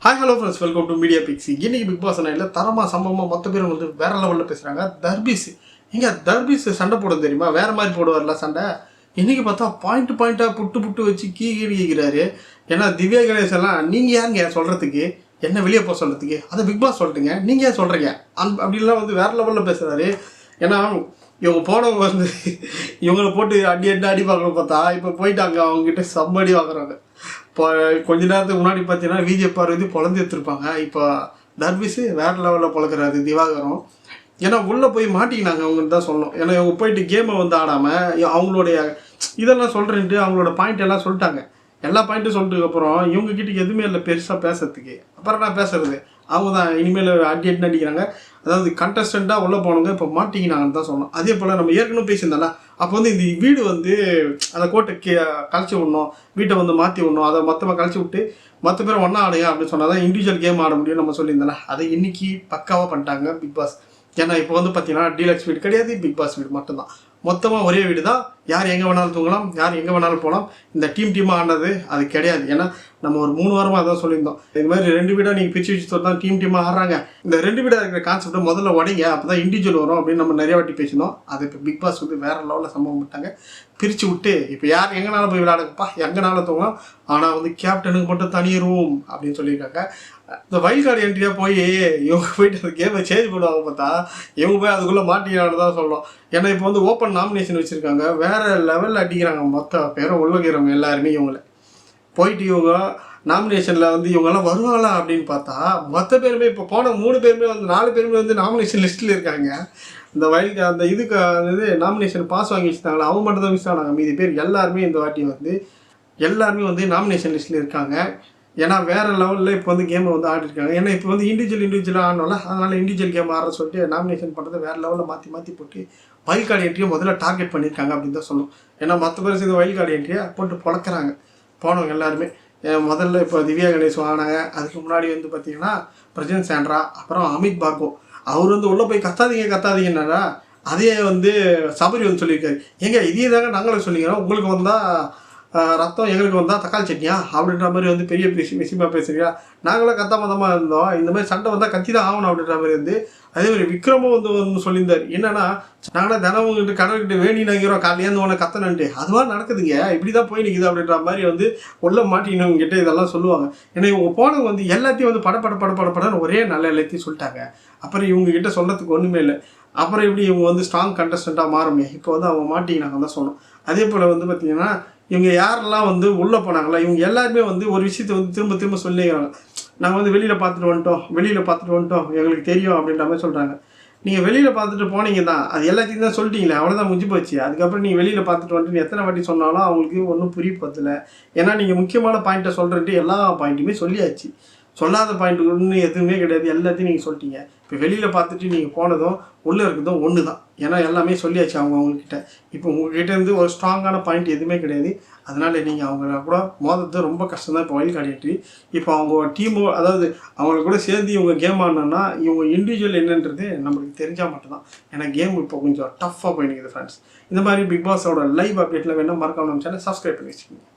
Hi hello friends, welcome to media pixie. இன்னைக்கு big pass இல்லை தரமாக சம்பவமாக மொத்த பேரும் வந்து வேற லெவலில் பேசுகிறாங்க. தர்பீஸ் இங்கே தர்பீஸ் சண்டை போட தெரியுமா? வேற மாதிரி போடுவார்ல சண்டை. இன்னைக்கு பார்த்தா பாயிண்ட்டாக புட்டு வச்சு கீழிக்கிறாரு. ஏன்னா திவ்யா கணேஷ் எல்லாம் நீங்கள் யாருங்க சொல்கிறதுக்கு, என்ன வெளியே போக சொல்கிறதுக்கு? அதை பிக் பாஸ் சொல்லிட்டுங்க, நீங்கள் ஏன் சொல்கிறீங்க அப்படின்லாம் வந்து வேற லெவலில் பேசுகிறாரு. ஏன்னா இவங்க போனவங்க வந்து இவங்களை போட்டு அடி பார்க்கணும் பார்த்தா இப்போ போயிட்டாங்க, அவங்ககிட்ட சம்மடி வாங்குறாங்க. இப்போ கொஞ்ச நேரத்துக்கு முன்னாடி பார்த்தீங்கன்னா விஜய் பார்வதி பொழந்து எடுத்துருப்பாங்க. இப்போ தர்பீஸ் வேறு லெவலில் பொழக்கிறாரு திவாகரம். ஏன்னா உள்ளே போய் மாட்டிக்கினாங்க அவங்கன்னு தான் சொல்லணும். ஏன்னா இவங்க போயிட்டு கேமை வந்து ஆடாமல் அவங்களுடைய இதெல்லாம் சொல்கிறேன்ட்டு அவங்களோட பாயிண்ட் எல்லாம் சொல்லிட்டாங்க. எல்லா பாயிண்ட்டும் சொல்லிட்டுக்கப்புறம் இவங்ககிட்ட எதுவுமே இல்லை பெருசாக பேசுறதுக்கு. அப்புறம் நான் பேசுறது அவங்க தான் இனிமேல் அடி நடிக்கிறாங்க. அதாவது கண்டஸ்டண்ட்டாக உள்ளே போனவங்க இப்போ மாட்டிக்கினாங்கன்னு தான் சொல்லணும். அதே போல் நம்ம ஏற்கனவே பேசியிருந்தால அப்போ வந்து இந்த வீடு வந்து அந்த கோட்டை கழிச்சு விடணும், வீட்டை வந்து மாற்றி விடணும், அதை மொத்தமாக கழிச்சு விட்டு மற்ற பேர் ஒன்றா ஆடுங்க அப்படின்னு சொன்னால் தான் இண்டிவிஜுவல் கேம் ஆட முடியும் நம்ம சொல்லியிருந்தால. அதை இன்றைக்கி பக்காவாக பண்ணிட்டாங்க பிக் பாஸ். ஏன்னா இப்போ வந்து பார்த்தீங்கன்னா டீலக்ஸ் வீடு கிடையாது, பிக் பாஸ் வீடு மட்டும்தான். மொத்தமாக ஒரே வீடு தான். யார் எங்கே வேணாலும் தூங்கலாம், யார் எங்கே வேணாலும் போகலாம். இந்த டீமாக ஆனது அது கிடையாது. ஏன்னா நம்ம ஒரு 3 வாரமாக அதான் சொல்லியிருந்தோம். இது மாதிரி 2 வீடாக நீங்கள் பிரித்து வச்சு தான் டீமாக ஆடுறாங்க. இந்த 2 வீடாக இருக்கிற கான்செப்டை முதல்ல உடைங்க, அப்போ தான் இண்டிவிஜுவல் வரும் அப்படின்னு நம்ம நிறைய வாட்டி பேசினோம். அது இப்போ பிக் பாஸ் வந்து வேறு லெவலில் சம்பவம் பண்ணிட்டாங்க. பிரித்து விட்டு இப்போ யார் எங்கேனாலும் போய் விளையாடுங்கப்பா, எங்கேனாலும் தூங்கலாம், ஆனால் வந்து கேப்டனுக்கு மட்டும் தனி ரூம் அப்படின்னு சொல்லியிருக்காங்க. இந்த வைல்ட் கார்டு என்ட்ரியாக போய் இவங்க போயிட்டு அந்த கேமை சேஞ்ச் பண்ணுவாங்க பார்த்தா இவங்க போய் அதுக்குள்ளே மாட்டிக்கிறான்னு தான் சொல்லணும். ஏன்னா இப்போ வந்து ஓப்பன் நாமினேஷன் வச்சுருக்காங்க, வேறு லெவலில் அடிக்கிறாங்க. மொத்த பேரும் உள்ளகிறவங்க எல்லாருமே இவங்களை போயிட்டு இவங்க நாமினேஷனில் வந்து இவங்கெல்லாம் வருவாங்களா அப்படின்னு பார்த்தா மொத்த பேருமே இப்போ போன 3 பேருமே வந்து 4 பேருமே வந்து நாமினேஷன் லிஸ்ட்டில் இருக்காங்க. இந்த வைல்டு அந்த இதுக்கு இது நாமினேஷன் பாஸ் வாங்கி வச்சுட்டாங்களா, அவங்க மட்டும் தான் மிஸ் ஆனாங்க. மீதி பேர் எல்லாருமே இந்த வாட்டி வந்து எல்லாருமே வந்து நாமினேஷன் லிஸ்ட்டில் இருக்காங்க. ஏன்னா வேறு லெவலில் இப்போ வந்து கேமை வந்து ஆடிருக்காங்க. ஏன்னா இப்போ வந்து இண்டிவிஜுவலாக ஆடணும்ல, அதனால் இண்டிவிஜுவல் கேம் ஆடுற சொல்லிட்டு நாமினேஷன் பண்ணுறது வேறு லெவலில் மாற்றி போட்டு வைல்ட் கார்டு என்ட்ரியை முதல்ல டார்கெட் பண்ணியிருக்காங்க அப்படின்னு தான் சொல்லணும். ஏன்னா மற்ற பேர் சேர்ந்து வைல்ட் கார்டு என்ட்ரியை போட்டு பொழக்கிறாங்க போனவங்க எல்லாருமே. முதல்ல இப்போ திவ்யா கணேஷ் வாங்கினாங்க. அதுக்கு முன்னாடி வந்து பார்த்திங்கன்னா பிரஜன் சாண்ட்ரா, அப்புறம் அமித் பாக்கோ. அவர் வந்து உள்ளே போய் கத்தாதீங்கன்னாரா, அதே வந்து சபரி வந்து சொல்லியிருக்காரு, ஏங்க இதே தாங்க நாங்களும் சொல்லிக்கிறோம், உங்களுக்கு வந்தால் ரத்தம் எங்களுக்கு வந்தால் தக்காளி சட்னியா அப்படின்ற மாதிரி வந்து பெரிய விஷயமா பேசுறியா, நாங்களும் கத்தாமதமாக இருந்தோம், இந்த மாதிரி சண்டை வந்தால் கத்தி தான் ஆகணும் அப்படின்ற மாதிரி வந்து. அதே மாதிரி விக்ரமும் வந்து சொல்லியிருந்தார், என்னன்னா நாங்களாம் தினவங்கிட்ட கடவுள்கிட்ட வேணி நாங்கிறோம் காலையிலேருந்து ஒன்று கத்தனன்ட்டு, அதுவாக நடக்குதுங்க, இப்படி தான் போய் நிற்குது அப்படின்ற மாதிரி வந்து உள்ள மாட்டினவங்க கிட்டே இதெல்லாம் சொல்லுவாங்க. ஏன்னா இவங்க போனவங்க வந்து எல்லாத்தையும் வந்து படப்படன்னு ஒரே நல்ல எல்லாத்தையும் சொல்லிட்டாங்க. அப்புறம் இவங்க கிட்ட சொல்கிறதுக்கு ஒன்றுமே இல்லை. அப்புறம் இப்படி இவங்க வந்து ஸ்ட்ராங் கண்டஸ்டண்ட்டாக மாற முடியும். இப்போ வந்து அவங்க மாட்டிக்கினாங்க தான் சொல்லணும். அதே போல் வந்து பார்த்திங்கன்னா இவங்க யாரெல்லாம் வந்து உள்ளே போனாங்களா இவங்க எல்லாருமே வந்து ஒரு விஷயத்தை வந்து திரும்ப சொல்லிக்கிறாங்க. நாங்கள் வந்து வெளியில் பார்த்துட்டு வந்துட்டோம் எங்களுக்கு தெரியும் அப்படின்ற மாதிரி சொல்கிறாங்க. நீங்கள் வெளியில் பார்த்துட்டு போனீங்க தான், அது எல்லாத்தையும் தான் சொல்லிட்டீங்களே, அவ்வளோதான் முடிஞ்சு போச்சு. அதுக்கப்புறம் நீங்கள் வெளியில் பார்த்துட்டு வந்துட்டு எத்தனை வாட்டி சொன்னாலும் அவங்களுக்கு ஒன்றும் புரிய போதில்லை. ஏன்னா நீங்கள் முக்கியமான பாயிண்ட்டை சொல்கிறேன்ட்டு எல்லா பாயிண்ட்டுமே சொல்லியாச்சு. சொல்லாத பாயிண்ட் ஒன்று எதுவுமே கிடையாது, எல்லாத்தையும் நீங்கள் சொல்லிட்டீங்க. இப்போ வெளியில் பார்த்துட்டு நீங்கள் போனதும் உள்ளே இருக்கிறதும் ஒன்று தான். ஏன்னா எல்லாமே சொல்லியாச்சு அவங்கக்கிட்ட. இப்போ உங்கள்கிட்ட இருந்து ஒரு ஸ்ட்ராங்கான பாயிண்ட் எதுவுமே கிடையாது. அதனால் நீங்கள் அவங்கள கூட மோதுறது ரொம்ப கஷ்டம் தான். இப்போ வைல்ட் கார்டு என்ட்ரி இப்போ அவங்க டீமோ, அதாவது அவங்கள கூட சேர்ந்து இவங்க கேம் ஆடினோன்னா இவங்க இண்டிவிஜுவல் என்னன்றது நம்மளுக்கு தெரிஞ்சால் மட்டும்தான். ஏன்னா கேம் இப்போ கொஞ்சம் டஃப்பாக போயிடுது ஃப்ரெண்ட்ஸ். இந்த மாதிரி பிக் பாஸோட லைவ் அப்டேட்டில் வேணால் மறக்காம நம்ம சேனல் சப்ஸ்கிரைப் பண்ணி வச்சுக்கோங்க.